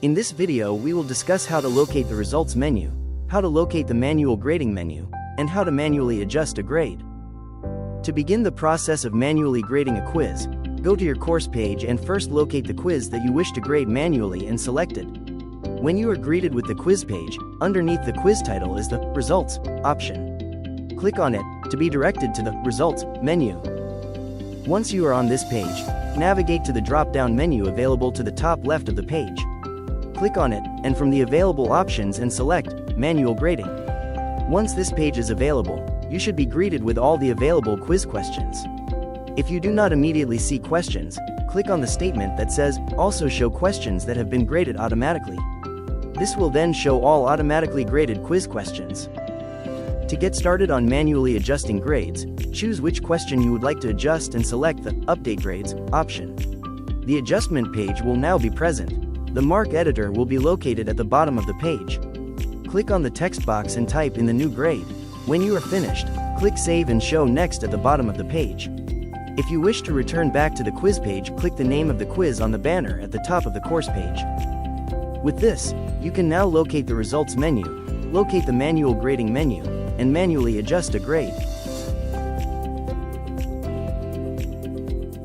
In this video we will discuss how to locate the results menu, how to locate the manual grading menu, and how to manually adjust a grade. To begin the process of manually grading a quiz, go to your course page and first locate the quiz that you wish to grade manually and select it. When you are greeted with the quiz page, underneath the quiz title is the Results option. Click on it to be directed to the Results menu. Once you are on this page, navigate to the drop-down menu available to the top left of the page. Click on it, and from the available options and select Manual Grading. Once this page is available, you should be greeted with all the available quiz questions. If you do not immediately see questions, click on the statement that says, Also show questions that have been graded automatically. This will then show all automatically graded quiz questions. To get started on manually adjusting grades, choose which question you would like to adjust and select the Update Grades option. The adjustment page will now be present. The mark editor will be located at the bottom of the page. Click on the text box and type in the new grade. When you are finished, click Save and Show Next at the bottom of the page. If you wish to return back to the quiz page, click the name of the quiz on the banner at the top of the course page. With this, you can now locate the results menu, locate the manual grading menu, and manually adjust a grade.